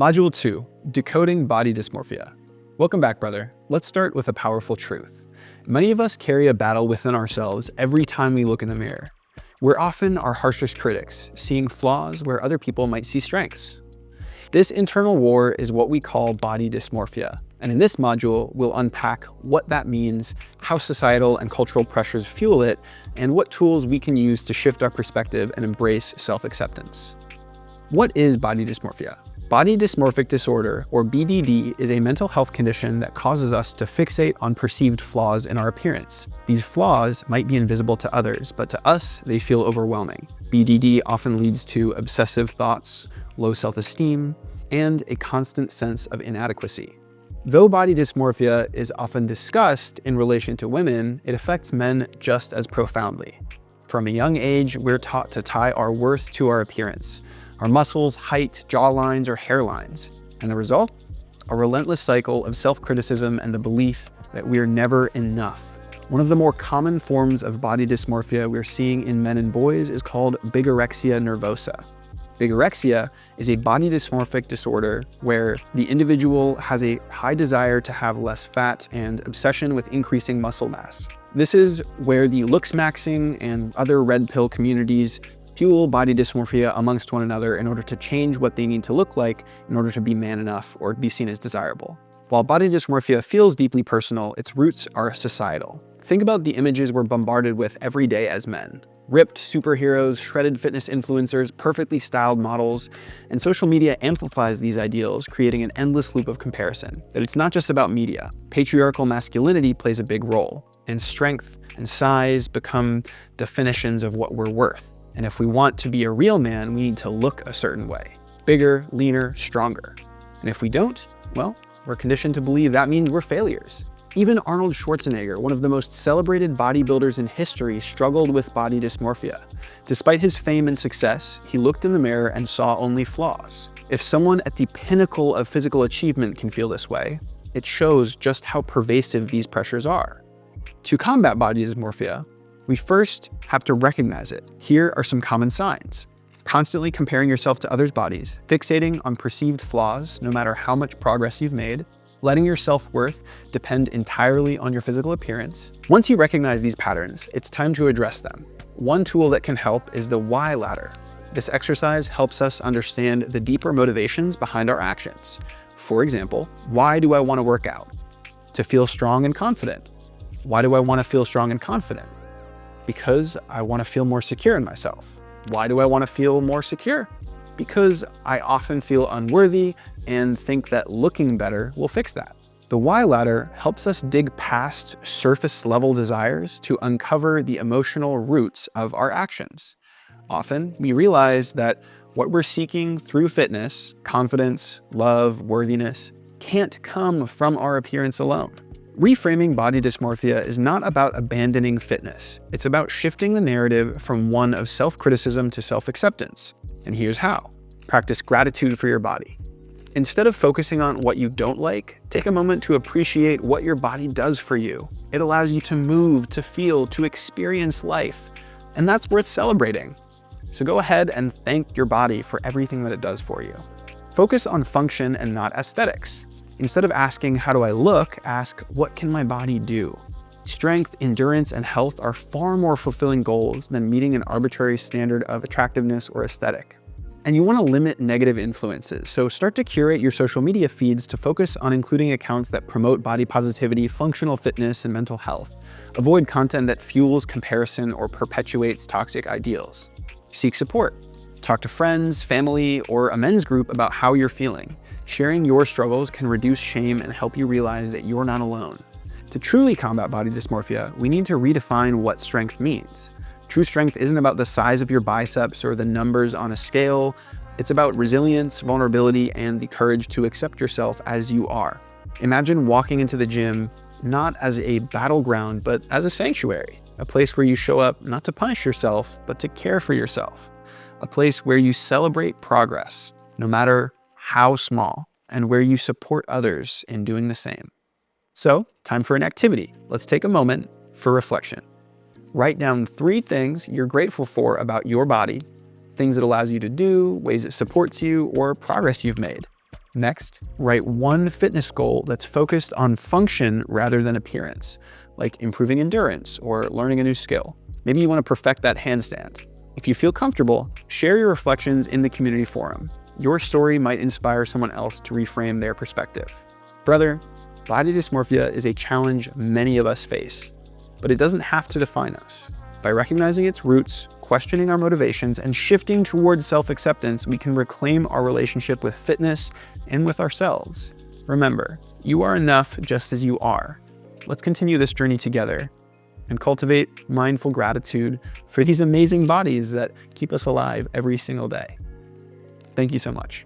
Module 2, Decoding Body Dysmorphia. Welcome back, brother. Let's start with a powerful truth. Many of us carry a battle within ourselves every time we look in the mirror. We're often our harshest critics, seeing flaws where other people might see strengths. This internal war is what we call body dysmorphia. And in this module, we'll unpack what that means, how societal and cultural pressures fuel it, and what tools we can use to shift our perspective and embrace self-acceptance. What is body dysmorphia? Body dysmorphic disorder, or BDD, is a mental health condition that causes us to fixate on perceived flaws in our appearance. These flaws might be invisible to others, but to us, they feel overwhelming. BDD often leads to obsessive thoughts, low self-esteem, and a constant sense of inadequacy. Though body dysmorphia is often discussed in relation to women, it affects men just as profoundly. From a young age, we're taught to tie our worth to our appearance, our muscles, height, jawlines, or hairlines. And the result? A relentless cycle of self-criticism and the belief that we're never enough. One of the more common forms of body dysmorphia we're seeing in men and boys is called bigorexia nervosa. Bigorexia is a body dysmorphic disorder where the individual has a high desire to have less fat and obsession with increasing muscle mass. This is where the looks maxing and other red pill communities fuel body dysmorphia amongst one another in order to change what they need to look like in order to be man enough or be seen as desirable. While body dysmorphia feels deeply personal, its roots are societal. Think about the images we're bombarded with every day as men. Ripped superheroes, shredded fitness influencers, perfectly styled models, and social media amplifies these ideals, creating an endless loop of comparison. But it's not just about media. Patriarchal masculinity plays a big role, and strength and size become definitions of what we're worth. And if we want to be a real man, we need to look a certain way. Bigger, leaner, stronger. And if we don't, well, we're conditioned to believe that means we're failures. Even Arnold Schwarzenegger, one of the most celebrated bodybuilders in history, struggled with body dysmorphia. Despite his fame and success, he looked in the mirror and saw only flaws. If someone at the pinnacle of physical achievement can feel this way, it shows just how pervasive these pressures are. To combat body dysmorphia, we first have to recognize it. Here are some common signs. Constantly comparing yourself to others' bodies, fixating on perceived flaws no matter how much progress you've made, letting your self-worth depend entirely on your physical appearance. Once you recognize these patterns, it's time to address them. One tool that can help is the why ladder. This exercise helps us understand the deeper motivations behind our actions. For example, why do I want to work out? To feel strong and confident. Why do I want to feel strong and confident? Because I want to feel more secure in myself. Why do I want to feel more secure? Because I often feel unworthy and think that looking better will fix that. The why ladder helps us dig past surface level desires to uncover the emotional roots of our actions. Often we realize that what we're seeking through fitness, confidence, love, worthiness, can't come from our appearance alone. Reframing body dysmorphia is not about abandoning fitness. It's about shifting the narrative from one of self-criticism to self-acceptance. And here's how. Practice gratitude for your body. Instead of focusing on what you don't like, take a moment to appreciate what your body does for you. It allows you to move, to feel, to experience life. And that's worth celebrating. So go ahead and thank your body for everything that it does for you. Focus on function and not aesthetics. Instead of asking, how do I look, ask, what can my body do? Strength, endurance, and health are far more fulfilling goals than meeting an arbitrary standard of attractiveness or aesthetic. And you want to limit negative influences, so start to curate your social media feeds to focus on including accounts that promote body positivity, functional fitness, and mental health. Avoid content that fuels comparison or perpetuates toxic ideals. Seek support. Talk to friends, family, or a men's group about how you're feeling. Sharing your struggles can reduce shame and help you realize that you're not alone. To truly combat body dysmorphia, we need to redefine what strength means. True strength isn't about the size of your biceps or the numbers on a scale. It's about resilience, vulnerability, and the courage to accept yourself as you are. Imagine walking into the gym not as a battleground, but as a sanctuary, a place where you show up not to punish yourself, but to care for yourself. A place where you celebrate progress, no matter how small, and where you support others in doing the same. So, time for an activity. Let's take a moment for reflection. Write down 3 things you're grateful for about your body, things it allows you to do, ways it supports you, or progress you've made. Next, write one fitness goal that's focused on function rather than appearance, like improving endurance or learning a new skill. Maybe you want to perfect that handstand. If you feel comfortable, share your reflections in the community forum. Your story might inspire someone else to reframe their perspective. Brother, body dysmorphia is a challenge many of us face, but it doesn't have to define us. By recognizing its roots, questioning our motivations, and shifting towards self-acceptance, we can reclaim our relationship with fitness and with ourselves. Remember, you are enough just as you are. Let's continue this journey together and cultivate mindful gratitude for these amazing bodies that keep us alive every single day. Thank you so much.